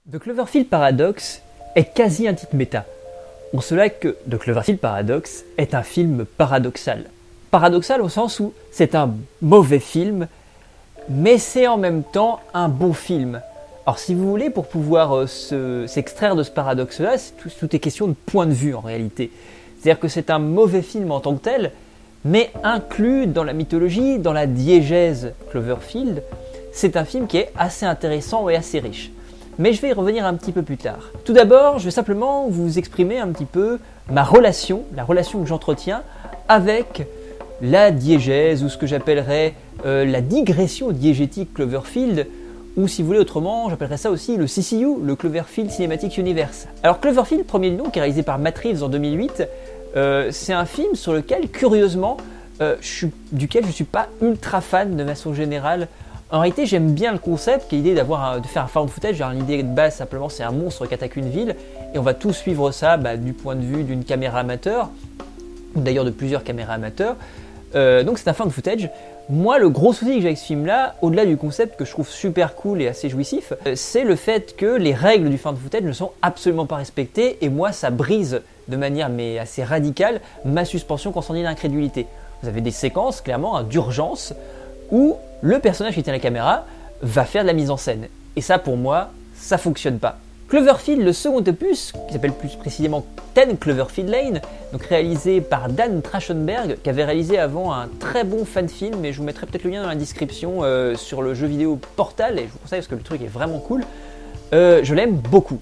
The Cloverfield Paradox est quasi un titre méta, en cela que The Cloverfield Paradox est un film paradoxal. Paradoxal au sens où c'est un mauvais film, mais c'est en même temps un bon film. Alors si vous voulez, pour pouvoir s'extraire de ce paradoxe-là, tout est question de point de vue en réalité. C'est-à-dire que c'est un mauvais film en tant que tel, mais inclus dans la mythologie, dans la diégèse Cloverfield, c'est un film qui est assez intéressant et assez riche. Mais je vais y revenir un petit peu plus tard. Tout d'abord, je vais simplement vous exprimer un petit peu la relation que j'entretiens avec la diégèse, ou ce que j'appellerais la digression diégétique Cloverfield, ou si vous voulez autrement, j'appellerais ça aussi le CCU, le Cloverfield Cinematic Universe. Alors Cloverfield, premier nom, qui est réalisé par Matt Reeves en 2008, c'est un film sur lequel, curieusement, duquel je ne suis pas ultra fan de façon générale. En réalité, j'aime bien le concept, qui est l'idée de faire un found footage. L'idée de base, simplement, c'est un monstre qui attaque une ville, et on va tout suivre ça du point de vue d'une caméra amateur, ou d'ailleurs de plusieurs caméras amateurs. Donc c'est un found footage. Moi, le gros souci que j'ai avec ce film-là, au-delà du concept que je trouve super cool et assez jouissif, c'est le fait que les règles du found footage ne sont absolument pas respectées, et moi, ça brise de manière assez radicale ma suspension concernant l'incrédulité. Vous avez des séquences, clairement, d'urgence, où le personnage qui tient la caméra va faire de la mise en scène. Et ça, pour moi, ça fonctionne pas. Cloverfield, le second opus, qui s'appelle plus précisément 10 Cloverfield Lane, donc réalisé par Dan Trachtenberg, qui avait réalisé avant un très bon fan film, et je vous mettrai peut-être le lien dans la description sur le jeu vidéo Portal, et je vous conseille parce que le truc est vraiment cool. Je l'aime beaucoup.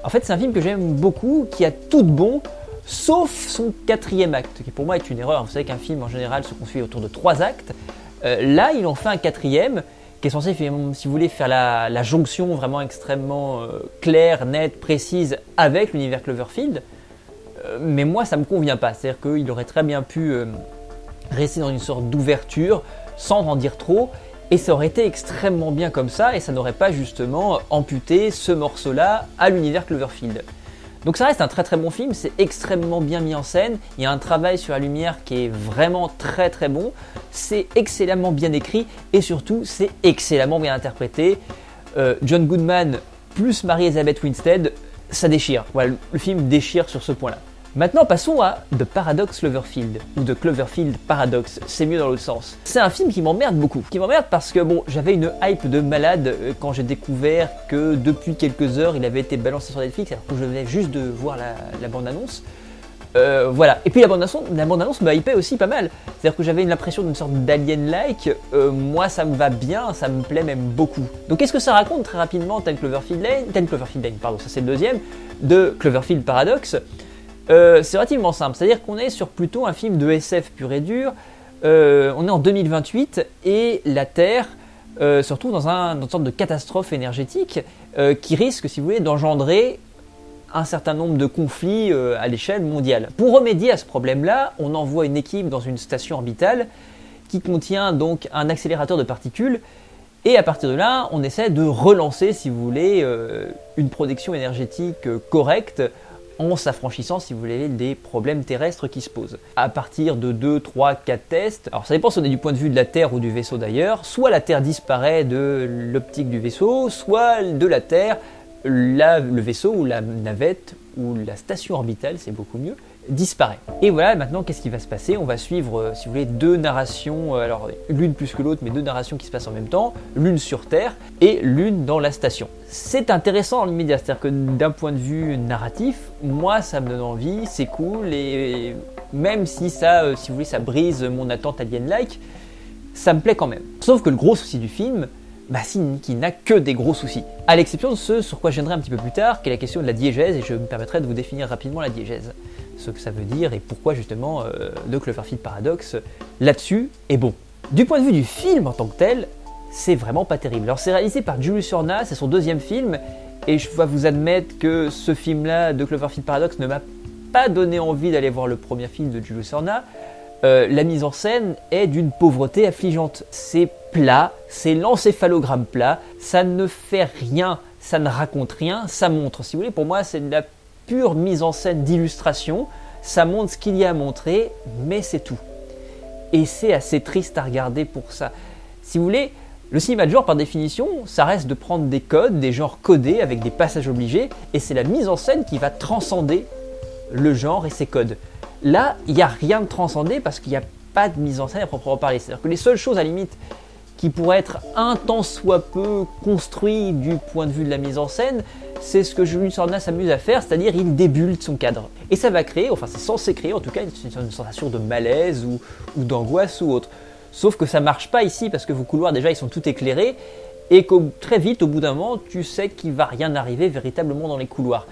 En fait, c'est un film que j'aime beaucoup, qui a tout de bon, sauf son quatrième acte, qui pour moi est une erreur. Vous savez qu'un film en général se construit autour de 3 actes. Là, il en fait un quatrième qui est censé, si vous voulez, faire la jonction vraiment extrêmement claire, nette, précise avec l'univers Cloverfield. Mais moi, ça ne me convient pas. C'est-à-dire qu'il aurait très bien pu rester dans une sorte d'ouverture sans en dire trop. Et ça aurait été extrêmement bien comme ça, et ça n'aurait pas justement amputé ce morceau-là à l'univers Cloverfield. Donc ça reste un très très bon film, c'est extrêmement bien mis en scène, il y a un travail sur la lumière qui est vraiment très très bon, c'est excellemment bien écrit, et surtout c'est excellemment bien interprété. John Goodman plus Mary-Elizabeth Winstead, ça déchire. Voilà, le film déchire sur ce point-là. Maintenant passons à The Paradox Cloverfield, ou The Cloverfield Paradox, c'est mieux dans l'autre sens. C'est un film qui m'emmerde beaucoup, parce que bon, j'avais une hype de malade quand j'ai découvert que depuis quelques heures il avait été balancé sur Netflix, alors que je venais juste de voir la bande-annonce. Voilà, et puis la bande-annonce me hypait aussi pas mal, c'est-à-dire que j'avais l'impression d'une sorte d'alien-like, moi ça me va bien, ça me plaît même beaucoup. Donc qu'est-ce que ça raconte très rapidement 10 Cloverfield Lane, pardon, ça c'est le deuxième, de Cloverfield Paradox. C'est relativement simple, c'est-à-dire qu'on est sur plutôt un film de SF pur et dur. On est en 2028 et la Terre se retrouve dans une sorte de catastrophe énergétique qui risque, si vous voulez, d'engendrer un certain nombre de conflits à l'échelle mondiale. Pour remédier à ce problème-là, on envoie une équipe dans une station orbitale qui contient donc un accélérateur de particules, et à partir de là, on essaie de relancer, si vous voulez, une production énergétique correcte, en s'affranchissant, si vous voulez, des problèmes terrestres qui se posent. À partir de 2, 3, 4 tests, alors ça dépend si on est du point de vue de la Terre ou du vaisseau d'ailleurs, soit la Terre disparaît de l'optique du vaisseau, soit de la Terre, le vaisseau ou la navette ou la station orbitale, c'est beaucoup mieux, disparaît. Et voilà, maintenant qu'est-ce qui va se passer? On va suivre, si vous voulez, deux narrations, alors l'une plus que l'autre, mais deux narrations qui se passent en même temps, l'une sur Terre et l'une dans la station. C'est intéressant dans l'immédiat, c'est-à-dire que d'un point de vue narratif, moi ça me donne envie, c'est cool, et même si ça, si vous voulez, ça brise mon attente alien-like, ça me plaît quand même. Sauf que le gros souci du film, c'est qu'il n'a que des gros soucis. À l'exception de ce sur quoi je viendrai un petit peu plus tard, qui est la question de la diégèse, et je me permettrai de vous définir rapidement la diégèse. Ce que ça veut dire et pourquoi justement The Cloverfield Paradox là-dessus est bon. Du point de vue du film en tant que tel, c'est vraiment pas terrible. Alors c'est réalisé par Julius Horna, c'est son deuxième film, et je dois vous admettre que ce film-là, The Cloverfield Paradox, ne m'a pas donné envie d'aller voir le premier film de Julius Horna. La mise en scène est d'une pauvreté affligeante. C'est plat, c'est l'encéphalogramme plat, ça ne fait rien, ça ne raconte rien, ça montre. Si vous voulez, pour moi, c'est de la pure mise en scène d'illustration, ça montre ce qu'il y a à montrer, mais c'est tout. Et c'est assez triste à regarder pour ça. Si vous voulez, Le cinéma de genre, par définition, ça reste de prendre des codes, des genres codés avec des passages obligés, et c'est la mise en scène qui va transcender le genre et ses codes. Là, il n'y a rien de transcendé parce qu'il n'y a pas de mise en scène à proprement parler. C'est-à-dire que les seules choses, à la limite, qui pourraient être un tant soit peu construites du point de vue de la mise en scène, c'est ce que Jules Sorna s'amuse à faire, c'est-à-dire il débulte son cadre. Et ça va créer, enfin c'est censé créer en tout cas une sensation de malaise ou d'angoisse ou autre. Sauf que ça marche pas ici parce que vos couloirs déjà ils sont tout éclairés et que très vite au bout d'un moment tu sais qu'il va rien arriver véritablement dans les couloirs.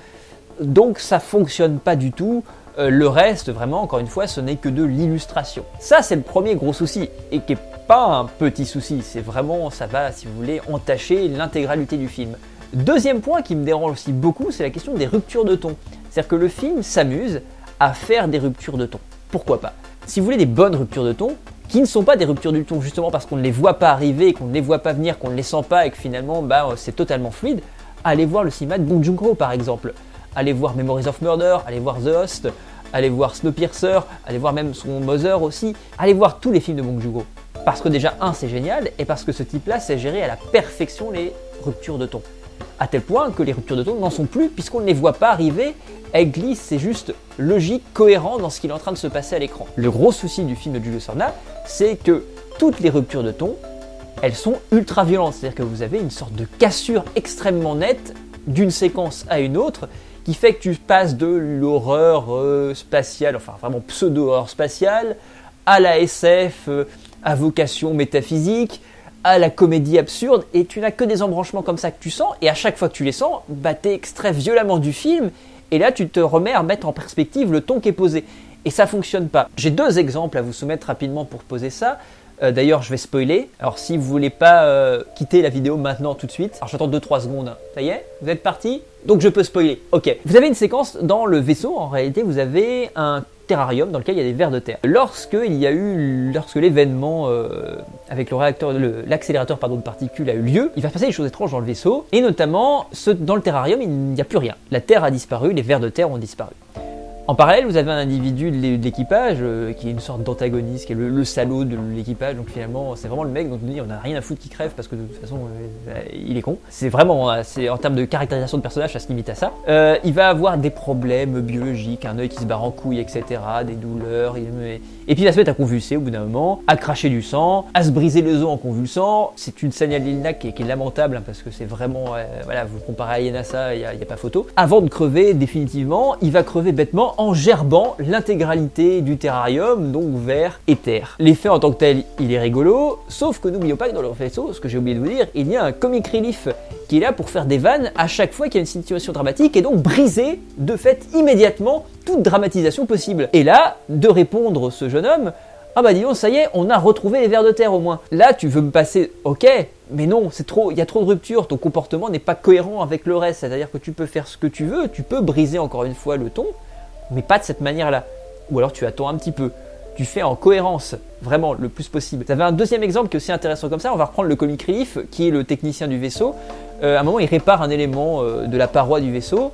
Donc ça fonctionne pas du tout. Le reste vraiment encore une fois ce n'est que de l'illustration. Ça c'est le premier gros souci et qui est pas un petit souci, c'est vraiment ça va si vous voulez entacher l'intégralité du film. Deuxième point qui me dérange aussi beaucoup, c'est la question des ruptures de ton. C'est-à-dire que le film s'amuse à faire des ruptures de ton. Pourquoi pas? Si vous voulez des bonnes ruptures de ton, qui ne sont pas des ruptures du ton justement parce qu'on ne les voit pas arriver, qu'on ne les voit pas venir, qu'on ne les sent pas et que finalement c'est totalement fluide, allez voir le cinéma de Bong Joon-ho par exemple. Allez voir Memories of Murder, allez voir The Host, allez voir Snowpiercer, allez voir même son Mother aussi. Allez voir tous les films de Bong Joon-ho. Parce que déjà, c'est génial, et parce que ce type-là sait gérer à la perfection les ruptures de ton. À tel point que les ruptures de ton n'en sont plus, puisqu'on ne les voit pas arriver, elles glissent, c'est juste logique, cohérent dans ce qu'il est en train de se passer à l'écran. Le gros souci du film de Jules Sorna, c'est que toutes les ruptures de ton, elles sont ultra violentes, c'est-à-dire que vous avez une sorte de cassure extrêmement nette d'une séquence à une autre, qui fait que tu passes de l'horreur spatiale, enfin vraiment pseudo-horreur spatiale, à la SF à vocation métaphysique, à la comédie absurde, et tu n'as que des embranchements comme ça que tu sens, et à chaque fois que tu les sens, t'es extrait violemment du film, et là tu te remets à mettre en perspective le ton qui est posé. Et ça fonctionne pas. J'ai deux exemples à vous soumettre rapidement pour poser ça. D'ailleurs, je vais spoiler. Alors, si vous voulez pas quitter la vidéo maintenant tout de suite, alors j'attends 2-3 secondes. Ça y est, vous êtes parti? Donc je peux spoiler. Ok. Vous avez une séquence dans le vaisseau. En réalité, vous avez un terrarium dans lequel il y a des vers de terre. Lorsque l'événement avec l'accélérateur de particules a eu lieu, il va se passer des choses étranges dans le vaisseau, et notamment dans le terrarium, il n'y a plus rien. La terre a disparu, les vers de terre ont disparu. En parallèle, vous avez un individu de l'équipage qui est une sorte d'antagoniste, qui est le salaud de l'équipage. Donc finalement, c'est vraiment le mec dont on dit on n'a rien à foutre qui crève parce que de toute façon, il est con. C'est vraiment, en termes de caractérisation de personnage, ça se limite à ça. Il va avoir des problèmes biologiques, un œil qui se barre en couille, etc., des douleurs. Et puis il va se mettre à convulser au bout d'un moment, à cracher du sang, à se briser les os en convulsant. C'est une scène à Lilna qui est lamentable hein, parce que c'est vraiment, vous comparez à Yenasa, il n'y a pas photo. Avant de crever définitivement, il va crever bêtement en gerbant l'intégralité du terrarium, donc vers et terre. L'effet en tant que tel, il est rigolo, sauf que n'oublions pas que dans le vaisseau, ce que j'ai oublié de vous dire, il y a un comic relief qui est là pour faire des vannes à chaque fois qu'il y a une situation dramatique et donc briser de fait immédiatement toute dramatisation possible. Et là, de répondre ce jeune homme, ah bah dis donc, ça y est, on a retrouvé les vers de terre au moins. Là, tu veux me passer, ok, mais non, c'est trop, il y a trop de ruptures, ton comportement n'est pas cohérent avec le reste, c'est-à-dire que tu peux faire ce que tu veux, tu peux briser encore une fois le ton, mais pas de cette manière-là. Ou alors tu attends un petit peu. Tu fais en cohérence, vraiment, le plus possible. Vous avez un deuxième exemple qui est aussi intéressant comme ça. On va reprendre le comic relief, qui est le technicien du vaisseau. À un moment, il répare un élément de la paroi du vaisseau.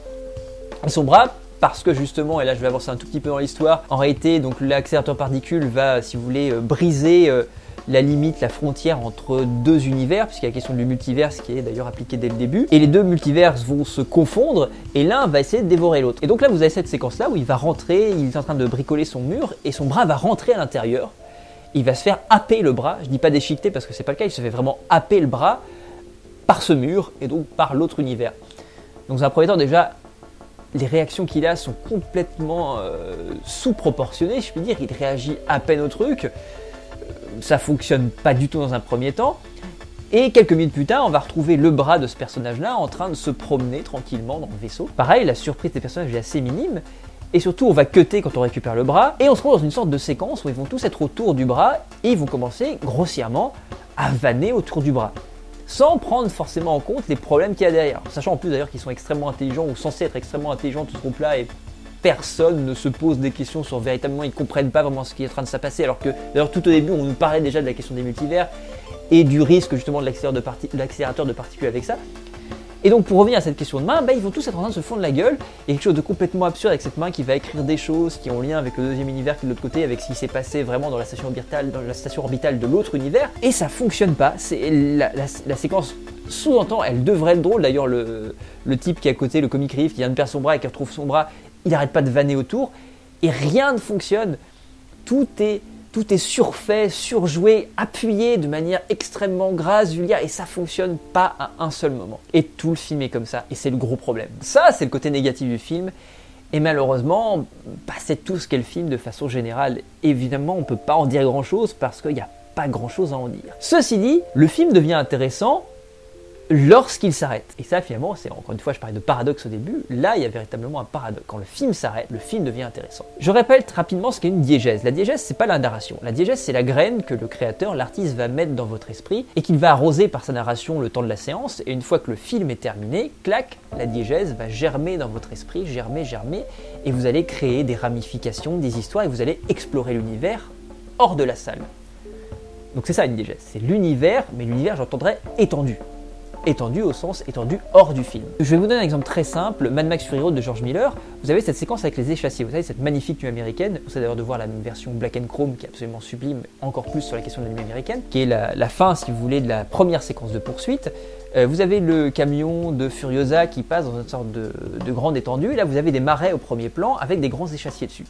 Et son bras, parce que justement, et là je vais avancer un tout petit peu dans l'histoire, en réalité, donc l'accélérateur particule va, si vous voulez, briser la limite, la frontière entre deux univers, puisqu'il y a la question du multiverse qui est d'ailleurs appliquée dès le début, et les deux multiverses vont se confondre, et l'un va essayer de dévorer l'autre. Et donc là, vous avez cette séquence-là où il va rentrer, il est en train de bricoler son mur, et son bras va rentrer à l'intérieur, il va se faire happer le bras, je dis pas déchiqueter parce que c'est pas le cas, il se fait vraiment happer le bras par ce mur, et donc par l'autre univers. Donc dans un premier temps, déjà, les réactions qu'il a sont complètement sous-proportionnées, je peux dire, il réagit à peine au truc, ça fonctionne pas du tout dans un premier temps, et quelques minutes plus tard, on va retrouver le bras de ce personnage-là en train de se promener tranquillement dans le vaisseau. Pareil, la surprise des personnages est assez minime, et surtout on va cutter quand on récupère le bras, et on se retrouve dans une sorte de séquence où ils vont tous être autour du bras, et ils vont commencer grossièrement à vanner autour du bras, sans prendre forcément en compte les problèmes qu'il y a derrière. Sachant en plus d'ailleurs qu'ils sont extrêmement intelligents, ou censés être extrêmement intelligents tout ce groupe-là, et personne ne se pose des questions sur véritablement, ils ne comprennent pas vraiment ce qui est en train de se passer, alors que d'ailleurs tout au début on nous parlait déjà de la question des multivers et du risque justement de l'accélérateur de particules avec ça. Et donc pour revenir à cette question de main, ils vont tous être en train de se fondre la gueule. Il y a quelque chose de complètement absurde avec cette main qui va écrire des choses qui ont lien avec le deuxième univers qui est de l'autre côté, avec ce qui s'est passé vraiment dans la station orbitale de l'autre univers. Et ça fonctionne pas. La séquence sous-entend, elle devrait être drôle. D'ailleurs le type qui est à côté, le comic relief, qui vient de perdre son bras et qui retrouve son bras, il n'arrête pas de vanner autour. Et rien ne fonctionne. Tout est surfait, surjoué, appuyé de manière extrêmement grasse, vulgaire, et ça fonctionne pas à un seul moment. Et tout le film est comme ça, et c'est le gros problème. Ça, c'est le côté négatif du film, et malheureusement, c'est tout ce qu'est le film de façon générale. Évidemment, on peut pas en dire grand-chose, parce qu'il n'y a pas grand-chose à en dire. Ceci dit, le film devient intéressant lorsqu'il s'arrête. Et ça, finalement, c'est encore une fois, je parlais de paradoxe au début, là, il y a véritablement un paradoxe. Quand le film s'arrête, le film devient intéressant. Je répète rapidement ce qu'est une diégèse. La diégèse, c'est pas la narration. La diégèse, c'est la graine que le créateur, l'artiste, va mettre dans votre esprit et qu'il va arroser par sa narration le temps de la séance. Et une fois que le film est terminé, clac, la diégèse va germer dans votre esprit, germer, et vous allez créer des ramifications, des histoires, et vous allez explorer l'univers hors de la salle. Donc c'est ça une diégèse. C'est l'univers, mais l'univers, j'entendrais étendu. Étendu au sens étendu hors du film. Je vais vous donner un exemple très simple, Mad Max Fury Road de George Miller. Vous avez cette séquence avec les échassiers, vous savez cette magnifique tenue américaine. Vous savez d'ailleurs de voir la version black and chrome qui est absolument sublime, encore plus sur la question de la tenue américaine, qui est la fin, si vous voulez, de la première séquence de poursuite. Vous avez le camion de Furiosa qui passe dans une sorte de grande étendue, et là vous avez des marais au premier plan avec des grands échassiers dessus,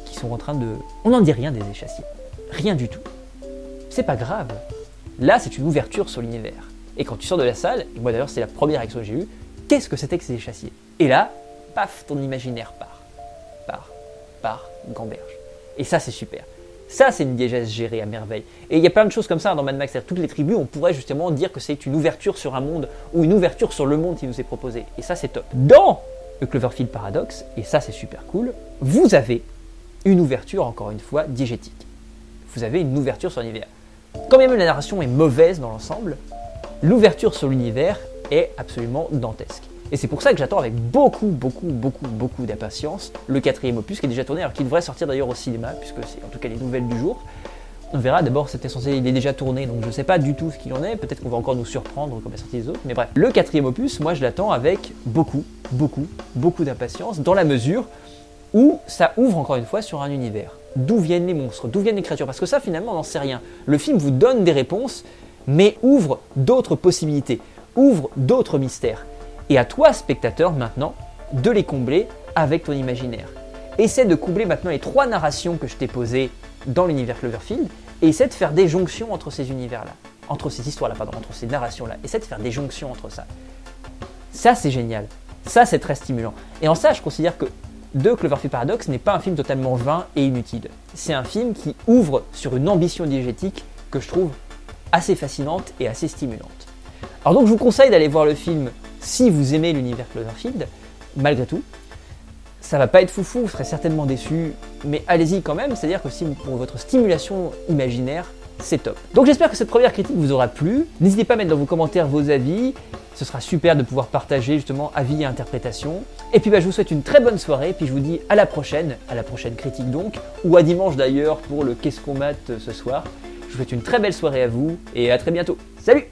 qui sont en train de... On n'en dit rien des échassiers, rien du tout. C'est pas grave, là c'est une ouverture sur l'univers. Et quand tu sors de la salle, et moi d'ailleurs c'est la première réaction que j'ai eue, qu'est-ce que c'était que ces échassiers? Et là, paf, ton imaginaire part, gamberge. Et ça c'est super. Ça c'est une diégèse gérée à merveille. Et il y a plein de choses comme ça dans Mad Max, c'est-à-dire toutes les tribus, on pourrait justement dire que c'est une ouverture sur un monde, ou une ouverture sur le monde qui nous est proposé. Et ça c'est top. Dans le Cloverfield Paradox, et ça c'est super cool, vous avez une ouverture, encore une fois, diégétique. Vous avez une ouverture sur l'univers. Quand bien même la narration est mauvaise dans l'ensemble, l'ouverture sur l'univers est absolument dantesque. Et c'est pour ça que j'attends avec beaucoup d'impatience le 4e opus qui est déjà tourné, alors qu'il devrait sortir d'ailleurs au cinéma, puisque c'est en tout cas les nouvelles du jour. On verra, d'abord il est déjà tourné, donc je ne sais pas du tout ce qu'il en est, peut-être qu'on va encore nous surprendre comme la sortie des autres, mais bref. Le 4e opus, moi je l'attends avec beaucoup d'impatience, dans la mesure où ça ouvre encore une fois sur un univers. D'où viennent les monstres, d'où viennent les créatures, parce que ça finalement on n'en sait rien. Le film vous donne des réponses, mais ouvre d'autres possibilités, ouvre d'autres mystères. Et à toi, spectateur, maintenant, de les combler avec ton imaginaire. Essaie de combler maintenant les 3 narrations que je t'ai posées dans l'univers Cloverfield, et essaie de faire des jonctions entre ces univers-là, entre ces histoires-là, entre ces narrations-là. Essaie de faire des jonctions entre ça. Ça, c'est génial. Ça, c'est très stimulant. Et en ça, je considère que The Cloverfield Paradox n'est pas un film totalement vain et inutile. C'est un film qui ouvre sur une ambition diégétique que je trouve assez fascinante et assez stimulante. Alors donc je vous conseille d'aller voir le film si vous aimez l'univers Cloverfield, malgré tout. Ça va pas être foufou, vous serez certainement déçus, mais allez-y quand même, c'est-à-dire que si pour votre stimulation imaginaire, c'est top. Donc j'espère que cette première critique vous aura plu. N'hésitez pas à mettre dans vos commentaires vos avis, ce sera super de pouvoir partager justement avis et interprétations. Et puis je vous souhaite une très bonne soirée, puis je vous dis à la prochaine critique donc, ou à dimanche d'ailleurs pour le Qu'est-ce qu'on mate ce soir. Je vous souhaite une très belle soirée à vous et à très bientôt. Salut!